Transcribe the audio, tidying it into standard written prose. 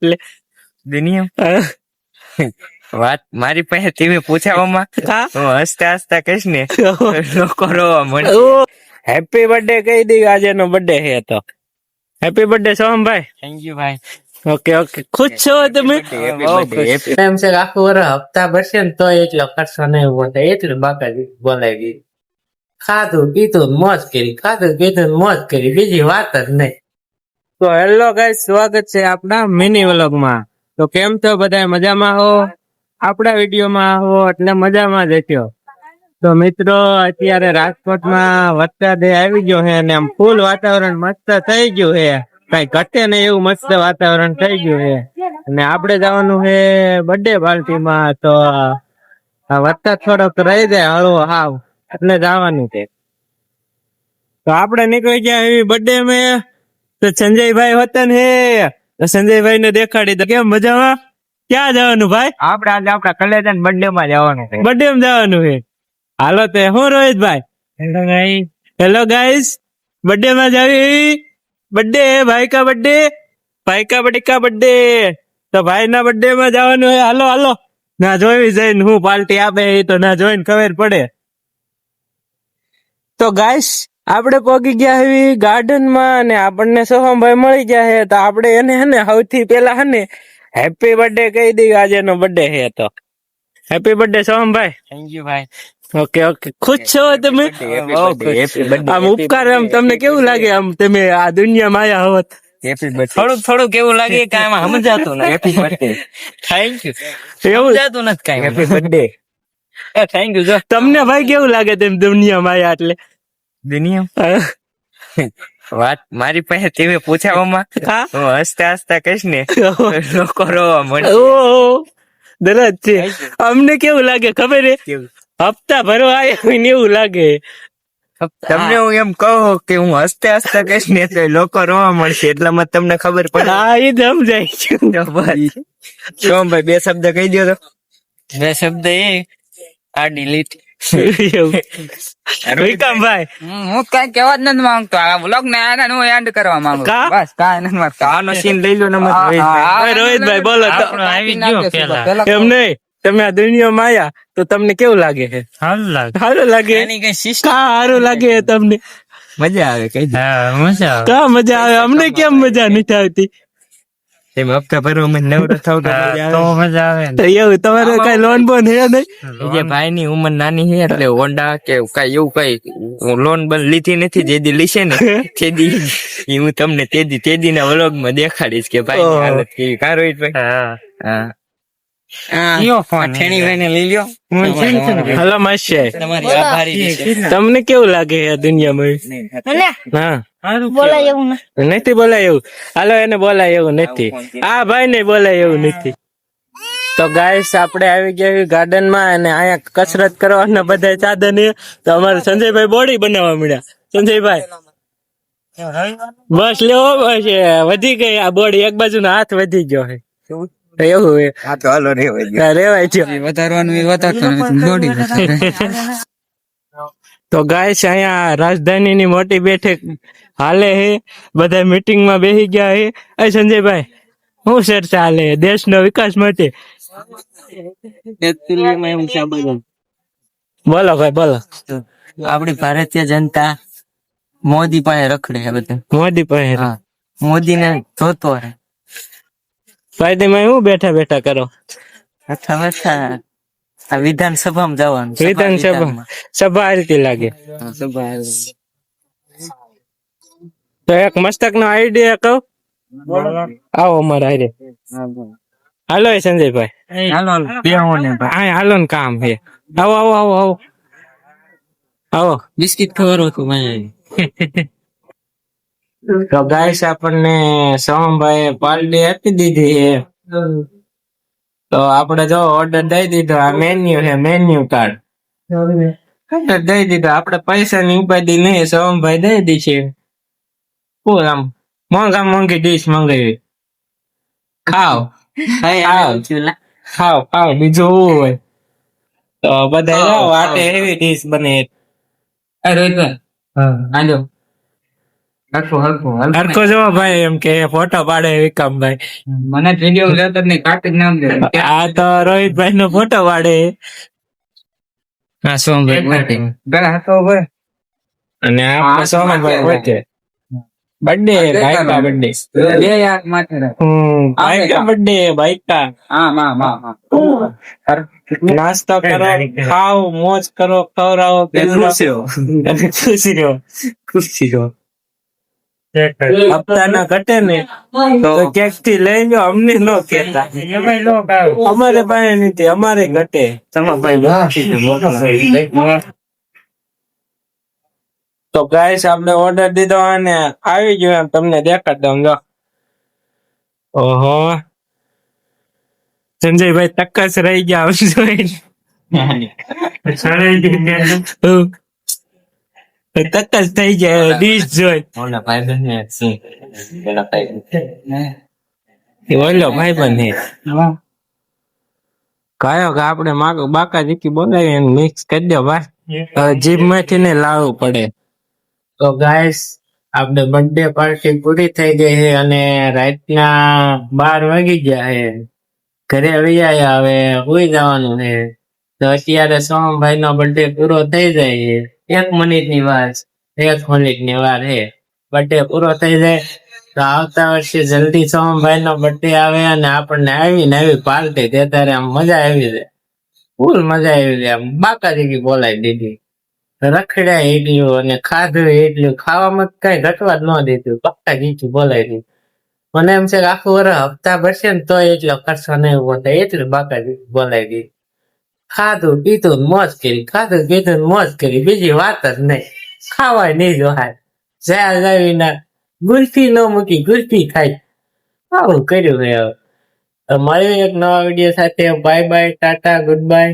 એટલે દુનિયા વાત મારી પાસે ટીવી પૂછાવામાં હું હસતા હસતા કહીશ ને લોકો રોવા મળે. હેપી બર્થડે કહી દઈ, આજે નો બર્થડે છે તો હેપી બર્થડે સોહમભાઈ. થેન્ક યુ ભાઈ. ઓકે ઓકે, ખુશ છો તમે? એમ છે આખું વર્ષ હપ્તા ભરશે ને તો એટલો ખર્ચો નહીં બોલે, એટલું બાકાજી બોલાવી. ખાધું પીધું મોજ કરી, ખાધું પીધું મોજ કરી, બીજી વાત જ નહીં. તો હેલો ગાઈસ, સ્વાગત છે આપણા મિની વ્લોગમાં. તો કેમ છો બધા? મજામાં હો? આપણા વિડીયોમાં હો એટલે મજામાં જ હશો. તો મિત્રો, અત્યારે રાજકોટમાં વરસાદ આવી ગયો છે અને આમ ફૂલ વાતાવરણ મસ્ત થઈ ગયું છે. કઈ ઘટે નહીં એવું મસ્ત વાતાવરણ થઈ ગયું છે. અને આપણે જવાનું છે બર્થડે પાર્ટીમાં. તો વરસાદ થોડોક રહી જાય હળવો હાવ એટલે જવાનું છે. તો આપણે નીકળી ગયા એવી બર્થડે માં. તો સંજયભાઈ વતન હે, તો સંજયભાઈ ને દેખાડી દો. કેમ મજામાં? ક્યાં જવાનું ભાઈ? આપણે આજે આપણા કલેજન બર્થડે માં જવાનું છે. બર્થડે માં જવાનું છે. હાલો તે હું રોહિતભાઈ. Hello guys. Hello guys, birthday में जावी. बर्थडे है भाई का बर्थडे, भाई का बर्थडे का बर्थडे. तो भाई ना बर्थडे में જવાનું હે. હાલો હાલો, ના જોઈ જઈને હું પાર્ટી આપે એ તો ના જોઈને ખબર પડે. તો ગાઈસ, આપણે પહોંચી ગયા હવી ગાર્ડન માં અને આપણને સોહમભાઈ મળી ગયા છે. તો આપણે એને હે ને સૌથી પેલા હે ને હેપી બર્થડે કહી દઈએ, આજે નો બર્થડે છે તો હેપી બર્થડે સોહમભાઈ. થેન્ક યુ ભાઈ. ઓકે ઓકે, ખુશ છો તમે? આમ ઉપકાર આમ તમને કેવું લાગે? આમ તમે આ દુનિયામાં આયા હોત થોડુંક થોડુંક એવું લાગે કે આમાં સમજાતું નથી. Happy birthday. Thank you. એવું સમજાતું નથી કાંઈ. Happy birthday. Thank you. જો તમને ભાઈ કેવું લાગે તેમ દુનિયામાં આયા એટલે? દુનિયા વાત મારી પાસે ટીવી પૂછાવામાં હું હસતા હસતા કહીશ ને લોકો રોવા મળે. ઓહો, દરજ છે. અમને કેવું લાગે ખબર હે? હપ્તા ભરવા આવ્યા હોય ને એવું લાગે. તમને હું એમ કહું કે હું હસતા હસતા કહીશ ને તો લોકો રોવા મળશે, એટલામાં તમને ખબર પડે. હા, એ સમજાય છે. સોમભાઈ બે શબ્દ કહી દો તો. બે શબ્દ એ આ ડિલીટ. વિક્રમભાઈ, હું કઈ કેવા જ નથી માંગતો. આ વ્લોગ ને આને હું એન્ડ કરવા માંગુ. બસ કાઈ નથી માંગતો. આનો સીન લઈ લો ને. રોહિતભાઈ બોલો તો. એમ નહીં, તમે આ દુનિયામાં આયા તો તમને કેવું લાગે છે? સારું લાગે. એની કઈ સિસ્ટમ કા સારું લાગે તમને? મજા આવે. કઈ મજા આવે. કા મજા આવે? અમને કેમ મજા નથી આવતી? એમ હપ્તા ભરવા નવરો થાવ તો મજા આવે. એવું તમારે કઈ લોન બોન હે નહીં? જે ભાઈ ની ઉંમર નાની છે એટલે હોન્ડા કે કઈ એવું કઈ લોન બન લીધી નથી. જેદી લીશે ને તેદી હું તમને તેદી ના વ્લોગ માં દેખાડીશ કે ભાઈ ની હાલત કેવી. કા રોહિતભાઈ? હા. હલો માસી, તમારી આભારી છે. તમને કેવું લાગે આ દુનિયામાં? હા, બોલાય એવું નથી બોલાય એવું. હાલો એને બોલાય એવું નથી. આ ભાઈ ને બોલાય એવું નથી. તો ગાઈસ, આપણે આવી ગયા ગાર્ડન માં અને અહીંયા કસરત કરવાના બધા સાધન. તો અમારે સંજયભાઈ બોડી બનાવવા મળ્યા. સંજયભાઈ બસ લેવો, બસ વધી ગઈ આ બોડી. એક બાજુ નો હાથ વધી ગયો છે. એવું હે? હા તો હાલો રેવાય છે. વધારવાનું તો ગાઈસ, અહીંયા રાજધાની ની મોટી બેઠક હાલે હે. બધા મીટિંગ માં બેસી ગયા હે. સંજયભાઈ, શું ચર્ચા હાલે દેશનો વિકાસ માટે? બોલો ભાઈ બોલો. આપડી ભારતીય જનતા મોદી પાસે રખડે છે બધા. મોદી પાસે? હા, મોદી ને જોતો હે. ભાઈ તમે શું બેઠા બેઠા કરો? આ વિધાનસભામાં જવાનું. વિધાનસભા સભા હાલતી લાગે. તો એક મસ્તક નો આઈડિયા કહો. આવો અમારા હારે. હાલો સંજયભાઈ, હાલો ને કામ છે. આવો આવો આવો આવો આવો. બિસ્કિટ ખબર હતું. તો ગાઈસ, આપણને સોમભાઈ પાર્ટી આપી દીધી છે. તો આપણે જો ઓર્ડર દઈ દીધો. આ મેન્યુ છે, મેન્યુ કાર્ડ દઈ દીધો. આપણે પૈસા ની ઉપાધિ નહીં, સોમભાઈ દઈ દી છે. આમ મોંઘા મોંઘી ડીશ મંગાવી. ખાવ ખાવ ખાવ, બીજું શું હોય? તો બધા વાટે એવી ડીશ બને. રોહિતભાઈ હાલો હરખો જો ભાઈ એમ કે ફોટો પાડે વિકામભાઈ. મને વિડીયો લેટર ની કાઢી નામ દે. આ તો રોહિતભાઈ નો ફોટો પાડે. હા સોમભાઈ પેલા હતો ભાઈ. અને આપણે સોમભાઈ વચ્ચે બર્થડે બાઈકા બર્થડે. બે યાર માથે રાખ. બાઈકા બર્થડે બાઈકા. હા માં. નાસ્તો કરો, ખાઓ, મોજ કરો, ખવડાવો, ખુશી રહો. હપ્તા ઘટે ને તો કેક થી લઈ જાઓ, અમને નો કેતા. અમારે પાસે નથી, અમારે ઘટે. તો ગાઈસ આપણે ઓર્ડર દીધો અને આવી ગયો એમ તમને દેખાડ દઉં. જો ઓહો સંજયભાઈ તકસ રહી ગયા તકસ થઈ જાય ડીશ જોઈ. ઓલો ભાઈ બન હે કયો કે આપણે બાકા જીકી બોલાવી મિક્સ કરી દો ભાઈ. જીભ માંથી ને લાવવું પડે. તો ગાઈસ આપણે બર્થડે પાર્ટી પૂરી થઈ ગઈ છે અને રાતના 12 વાગી ગયા છે. ઘરે આવી આવ્યા, હવે સુઈ જવાનું છે. તો અત્યારે સોમભાઈ નો બર્થડે પૂરો થઈ જાય છે. 1 મિનિટની વાર છે. બર્થડે પૂરો થઈ જાય તો આવતા વર્ષે જલ્દી સોમભાઈ નો બર્થડે આવે અને આપણને આવી પાર્ટી દે. ત્યારે આમ મજા આવી જાય, ફૂલ મજા આવી જાય. બાકા જેવી બોલાવી દીધી, રખડ્યા એટલું અને ખાધું એટલું. ખાવામાં કઈ ઘટવા જ ન દીધું, પક્કા ગીચું બોલાવી દીધું. મને એમ છે કે આખું વર્ષ હપ્તા ભરશે ને તો એટલો ખર્ચો નહીં ઉભો થાય, એટલું બાકા બોલાવી દીધું. ખાધું પીધું મોજ કરી, ખાધું પીધું મોજ કરી, બીજી વાત જ નહીં. ખાવાય નહીં જોહાય, જ્યાં જાવીને ગુલ્ફી ન મૂકી, ગુલ્ફી ખાઈ. આવું કર્યું છે. હવે મળ્યું એક નવા વિડીયો સાથે. Bye bye, Tata, good bye.